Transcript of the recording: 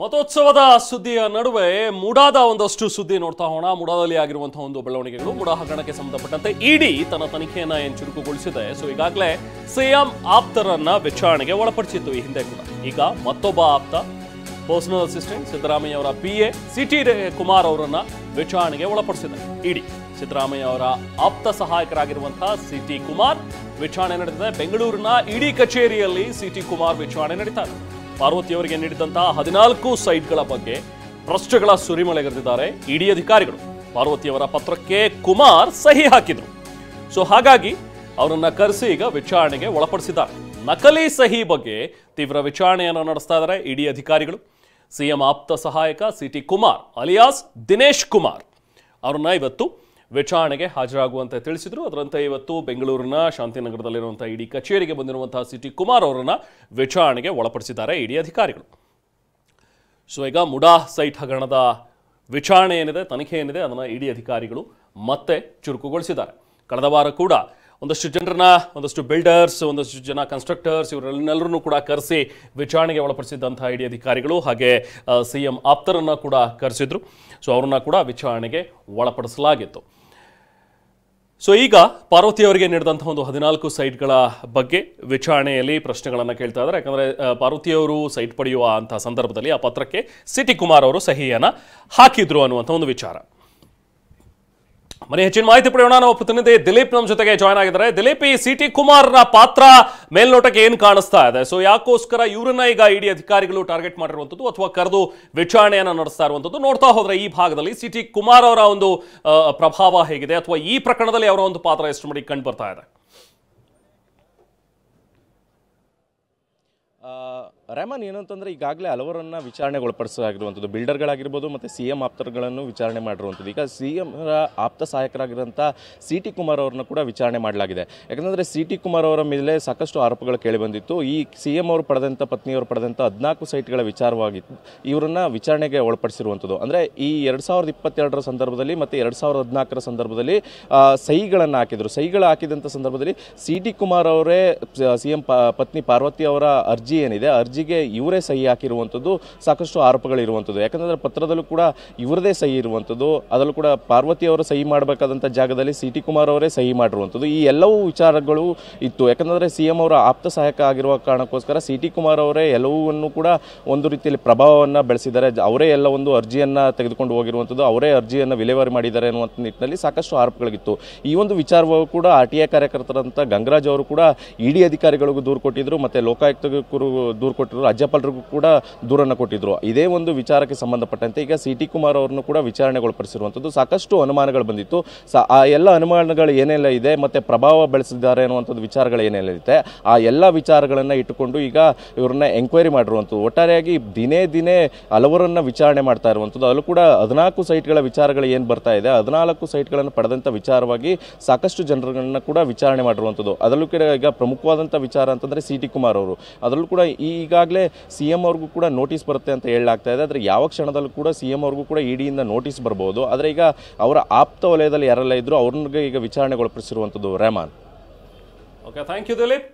ಮತೋತ್ಸವದ ಸುದ್ದಿಯ ನಡುವೆ ಮುಡಾದ ಒಂದಷ್ಟು ಸುದ್ದಿ ನೋಡ್ತಾ ಹೋಣ. ಮುಡಾದಲ್ಲಿ ಆಗಿರುವಂತಹ ಒಂದು ಬೆಳವಣಿಗೆಗಳು, ಮುಡಾ ಹಗರಣಕ್ಕೆ ಸಂಬಂಧಪಟ್ಟಂತೆ ಇಡಿ ತನ್ನ ತನಿಖೆಯನ್ನ ಚುರುಕುಗೊಳಿಸಿದೆ. ಈಗಾಗಲೇ ಸಿಎಂ ಆಪ್ತರನ್ನ ವಿಚಾರಣೆಗೆ ಒಳಪಡಿಸಿತ್ತು ಈ ಹಿಂದೆ ಕೂಡ. ಈಗ ಮತ್ತೊಬ್ಬ ಆಪ್ತ, ಪರ್ಸನಲ್ ಅಸಿಸ್ಟೆಂಟ್ ಸಿದ್ದರಾಮಯ್ಯ ಅವರ PA ಸಿಟಿ ಕುಮಾರ್ ಅವರನ್ನ ವಿಚಾರಣೆಗೆ ಒಳಪಡಿಸಿದೆ ಇಡಿ. ಸಿದ್ದರಾಮಯ್ಯ ಅವರ ಆಪ್ತ ಸಹಾಯಕರಾಗಿರುವಂತಹ ಸಿಟಿ ಕುಮಾರ್ ವಿಚಾರಣೆ ನಡೆದಿದೆ. ಬೆಂಗಳೂರಿನ ಇಡಿ ಕಚೇರಿಯಲ್ಲಿ ಸಿಟಿ ಕುಮಾರ್ ವಿಚಾರಣೆ ನಡೀತಾರೆ. ಪಾರ್ವತಿ ಅವರಿಗೆ ನೀಡಿದಂತಹ 14 ಸೈಟ್ಗಳ ಬಗ್ಗೆ ಪ್ರಶ್ನೆಗಳ ಸುರಿಮಳೆಗರೆದಿದ್ದಾರೆ ಇಡಿ ಅಧಿಕಾರಿಗಳು. ಪಾರ್ವತಿಯವರ ಪತ್ರಕ್ಕೆ ಕುಮಾರ್ ಸಹಿ ಹಾಕಿದ್ರು. ಹಾಗಾಗಿ ಅವರನ್ನ ಕರೆಸಿ ಈಗ ವಿಚಾರಣೆಗೆ ಒಳಪಡಿಸಿದ್ದಾರೆ. ನಕಲಿ ಸಹಿ ಬಗ್ಗೆ ತೀವ್ರ ವಿಚಾರಣೆಯನ್ನು ನಡೆಸ್ತಾ ಇದ್ದಾರೆ ಇಡಿ ಅಧಿಕಾರಿಗಳು. ಸಿಎಂ ಆಪ್ತ ಸಹಾಯಕ ಸಿಟಿ ಕುಮಾರ್ ಅಲಿಯಾಸ್ ದಿನೇಶ್ ಕುಮಾರ್ ಅವರನ್ನ ಇವತ್ತು ವಿಚಾರಣೆಗೆ ಹಾಜರಾಗುವಂತೆ ತಿಳಿಸಿದ್ರು. ಅದರಂತೆ ಇವತ್ತು ಬೆಂಗಳೂರಿನ ಶಾಂತಿನಗರದಲ್ಲಿರುವಂತಹ ಇಡಿ ಕಚೇರಿಗೆ ಬಂದಿರುವಂತಹ ಸಿಟಿ ಕುಮಾರ್ ಅವರನ್ನ ವಿಚಾರಣೆಗೆ ಒಳಪಡಿಸಿದ್ದಾರೆ ಇಡಿ ಅಧಿಕಾರಿಗಳು. ಈಗ ಮುಡಾ ಸೈಟ್ ಹಗರಣದ ವಿಚಾರಣೆ ಏನಿದೆ, ತನಿಖೆ ಏನಿದೆ, ಅದನ್ನು ಇಡಿ ಅಧಿಕಾರಿಗಳು ಮತ್ತೆ ಚುರುಕುಗೊಳಿಸಿದ್ದಾರೆ. ಕಳೆದ ವಾರ ಕೂಡ ಒಂದಷ್ಟು ಜನರನ್ನ, ಒಂದಷ್ಟು ಬಿಲ್ಡರ್ಸ್, ಒಂದಷ್ಟು ಜನ ಕನ್ಸ್ಟ್ರಕ್ಟರ್ಸ್ ಇವರೆಲ್ಲರನ್ನೂ ಕೂಡ ಕರೆಸಿ ವಿಚಾರಣೆಗೆ ಒಳಪಡಿಸಿದಂತಹ ಇಡಿ ಅಧಿಕಾರಿಗಳು. ಹಾಗೆ ಸಿಎಂ ಆಪ್ತರನ್ನ ಕೂಡ ಕರೆಸಿದ್ರು. ಅವ್ರನ್ನ ಕೂಡ ವಿಚಾರಣೆಗೆ ಒಳಪಡಿಸಲಾಗಿತ್ತು. ಈಗ ಪಾರ್ವತಿ ಅವರಿಗೆ ನೀಡಿದಂತಹ ಒಂದು 14 ಸೈಟ್ಗಳ ಬಗ್ಗೆ ವಿಚಾರಣೆಯಲ್ಲಿ ಪ್ರಶ್ನೆಗಳನ್ನು ಕೇಳ್ತಾ ಇದ್ದಾರೆ. ಯಾಕಂದರೆ ಪಾರ್ವತಿಯವರು ಸೈಟ್ ಪಡೆಯುವ ಅಂತಹ ಸಂದರ್ಭದಲ್ಲಿ ಆ ಪತ್ರಕ್ಕೆ ಸಿಟಿ ಕುಮಾರ್ ಅವರು ಸಹಿಯನ್ನು ಹಾಕಿದ್ರು ಅನ್ನುವಂಥ ಒಂದು ವಿಚಾರ. ಹೆಚ್ಚಿನ ಮಾಹಿತಿ ಪಡೆಯೋಣ. ನಾವು ಪ್ರತಿನಿಧಿ ದಿಲೀಪ್ ನಮ್ಮ ಜೊತೆಗೆ ಜಾಯ್ನ್ ಆಗಿದ್ದಾರೆ. ದಿಲೀಪ್, ಈ ಸಿಟಿ ಕುಮಾರ್ನ ಪಾತ್ರ ಮೇಲ್ನೋಟಕ್ಕೆ ಏನು ಕಾಣಿಸ್ತಾ ಇದೆ? ಯಾಕೋಸ್ಕರ ಇವರನ್ನ ಈಗ ಇಡಿ ಅಧಿಕಾರಿಗಳು ಟಾರ್ಗೆಟ್ ಮಾಡಿರುವಂಥದ್ದು ಅಥವಾ ಕರೆದು ವಿಚಾರಣೆಯನ್ನು ನಡೆಸ್ತಾ ಇರುವಂಥದ್ದು? ನೋಡ್ತಾ ಹೋದ್ರೆ ಈ ಭಾಗದಲ್ಲಿ ಸಿಟಿ ಕುಮಾರ್ ಅವರ ಒಂದು ಪ್ರಭಾವ ಹೇಗಿದೆ, ಅಥವಾ ಈ ಪ್ರಕರಣದಲ್ಲಿ ಅವರ ಒಂದು ಪಾತ್ರ ಎಷ್ಟು ಮಟ್ಟಿಗೆ ಕಂಡು ಬರ್ತಾ ಇದೆ? ರೆಹಮಾನ್, ಏನಂತಂದರೆ ಈಗಾಗಲೇ ಹಲವರನ್ನು ವಿಚಾರಣೆಗೊಳಪಡಿಸಲಾಗಿರುವಂಥದ್ದು, ಬಿಲ್ಡರ್ಗಳಾಗಿರ್ಬೋದು ಮತ್ತು CM ಆಪ್ತರುಗಳನ್ನು ವಿಚಾರಣೆ ಮಾಡಿರುವಂಥದ್ದು. ಈಗ CM ಆಪ್ತ ಸಹಾಯಕರಾಗಿರೋಂಥ ಸಿಟಿ ಕುಮಾರ್ ಅವ್ರನ್ನ ಕೂಡ ವಿಚಾರಣೆ ಮಾಡಲಾಗಿದೆ. ಯಾಕಂದರೆ ಸಿಟಿ ಕುಮಾರ್ ಅವರ ಮೇಲೆ ಸಾಕಷ್ಟು ಆರೋಪಗಳು ಕೇಳಿಬಂದಿತ್ತು. ಈ CM ಅವರು ಪಡೆದಂಥ, ಪತ್ನಿಯವರು ಪಡೆದಂಥ 14 ಸೈಟ್ಗಳ ವಿಚಾರವಾಗಿತ್ತು ಇವರನ್ನು ವಿಚಾರಣೆಗೆ ಒಳಪಡಿಸಿರುವಂಥದ್ದು. ಅಂದರೆ ಈ 2022ರ ಸಂದರ್ಭದಲ್ಲಿ ಮತ್ತು 2014ರ ಸಂದರ್ಭದಲ್ಲಿ ಸಹಿಗಳನ್ನು ಹಾಕಿದರು. ಸಹಿಗಳು ಹಾಕಿದಂಥ ಸಂದರ್ಭದಲ್ಲಿ ಸಿಟಿ ಕುಮಾರ್ ಅವರೇ CM ಪತ್ನಿ ಪಾರ್ವತಿ ಅವರ ಅರ್ಜಿ ಏನಿದೆ, ಅರ್ಜಿಗೆ ಇವರೇ ಸಹಿ ಹಾಕಿರುವಂಥದ್ದು ಸಾಕಷ್ಟು ಆರೋಪಗಳಿರುವಂಥದ್ದು. ಯಾಕಂದರೆ ಪತ್ರದಲ್ಲೂ ಕೂಡ ಇವರದೇ ಸಹಿ ಇರುವಂಥದ್ದು, ಅದರಲ್ಲೂ ಕೂಡ ಪಾರ್ವತಿ ಅವರು ಸಹಿ ಮಾಡಬೇಕಾದಂಥ ಜಾಗದಲ್ಲಿ ಸಿಟಿ ಕುಮಾರ್ ಅವರೇ ಸಹಿ ಮಾಡಿರುವಂಥದ್ದು. ಈ ಎಲ್ಲವೂ ವಿಚಾರಗಳು ಇತ್ತು. ಯಾಕಂದರೆ CM ಅವರ ಆಪ್ತ ಸಹಾಯಕ ಆಗಿರುವ ಕಾರಣಕ್ಕೋಸ್ಕರ ಸಿಟಿ ಕುಮಾರ್ ಅವರೇ ಎಲ್ಲವನ್ನೂ ಕೂಡ ಒಂದು ರೀತಿಯಲ್ಲಿ ಪ್ರಭಾವವನ್ನು ಬೆಳೆಸಿದ್ದಾರೆ. ಅವರೇ ಎಲ್ಲ ಒಂದು ಅರ್ಜಿಯನ್ನು ತೆಗೆದುಕೊಂಡು ಹೋಗಿರುವಂಥದ್ದು, ಅವರೇ ಅರ್ಜಿಯನ್ನು ವಿಲೇವಾರಿ ಮಾಡಿದ್ದಾರೆ ಅನ್ನುವಂಥ ನಿಟ್ಟಿನಲ್ಲಿ ಸಾಕಷ್ಟು ಆರೋಪಗಳಿತ್ತು. ಈ ಒಂದು ವಿಚಾರವೂ ಕೂಡ RTI ಕಾರ್ಯಕರ್ತರಂಥ ಗಂಗರಾಜ್ ಅವರು ಕೂಡ ಇಡಿ ಅಧಿಕಾರಿಗಳಿಗೂ ದೂರು ಕೊಟ್ಟಿದ್ದರು, ಮತ್ತು ಲೋಕಾಯುಕ್ತಗೂ ದೂರು ಕೊಟ್ಟಿದ್ರು, ರಾಜ್ಯಪಾಲರಿಗೂ ಕೂಡ ದೂರನ್ನು ಕೊಟ್ಟಿದ್ರು. ಇದೇ ಒಂದು ವಿಚಾರಕ್ಕೆ ಸಂಬಂಧಪಟ್ಟಂತೆ ಈಗ ಸಿಟಿ ಕುಮಾರ್ ಅವರನ್ನು ಕೂಡ ವಿಚಾರಣೆಗೊಳಪಡಿಸಿರುವಂಥದ್ದು. ಸಾಕಷ್ಟು ಅನುಮಾನಗಳು ಬಂದಿತ್ತು. ಆ ಎಲ್ಲ ಅನುಮಾನಗಳು ಏನೆಲ್ಲ ಇದೆ ಮತ್ತು ಪ್ರಭಾವ ಬೆಳೆಸಿದ್ದಾರೆ ಅನ್ನುವಂಥದ್ದು ವಿಚಾರಗಳು ಏನೆಲ್ಲ ಇದೆ, ಆ ಎಲ್ಲ ವಿಚಾರಗಳನ್ನು ಇಟ್ಟುಕೊಂಡು ಈಗ ಇವರನ್ನ ಎಂಕ್ವೈರಿ ಮಾಡಿರುವಂಥದ್ದು. ಒಟ್ಟಾರೆಯಾಗಿ ದಿನೇ ದಿನೇ ಹಲವರನ್ನು ವಿಚಾರಣೆ ಮಾಡ್ತಾ ಇರುವಂಥದ್ದು. ಅಲ್ಲೂ ಕೂಡ 14 ಸೈಟ್ಗಳ ವಿಚಾರಗಳು ಏನು ಬರ್ತಾ ಇದೆ, 14 ಸೈಟ್ಗಳನ್ನು ಪಡೆದಂಥ ವಿಚಾರವಾಗಿ ಸಾಕಷ್ಟು ಜನರನ್ನು ಕೂಡ ವಿಚಾರಣೆ ಮಾಡಿರುವಂಥದ್ದು. ಅದರಲ್ಲೂ ಕೂಡ ಈಗ ಪ್ರಮುಖವಾದಂಥ ವಿಚಾರ ಅಂತಂದರೆ ಸಿಟಿ ಕುಮಾರ್ ಅವರು, ಅದರಲ್ಲೂ ಕೂಡ ಈಗಾಗಲೇ CM ಅವ್ರಿಗೂ ಕೂಡ ನೋಟಿಸ್ ಬರುತ್ತೆ ಅಂತ ಹೇಳಲಾಗ್ತಾ ಇದೆ. ಆದರೆ ಯಾವ ಕ್ಷಣದಲ್ಲೂ ಕೂಡ CM ಅವ್ರಿಗೂ ಕೂಡ ಇಡಿಯಿಂದ ನೋಟಿಸ್ ಬರ್ಬೋದು. ಆದರೆ ಈಗ ಅವರ ಆಪ್ತ ವಲಯದಲ್ಲಿ ಯಾರೆಲ್ಲ ಇದ್ರು ಅವ್ರಿಗೆ ಈಗ ವಿಚಾರಣೆಗೊಳಪಡಿಸಿರುವಂಥದ್ದು. Rehman. Okay, thank you Dilip.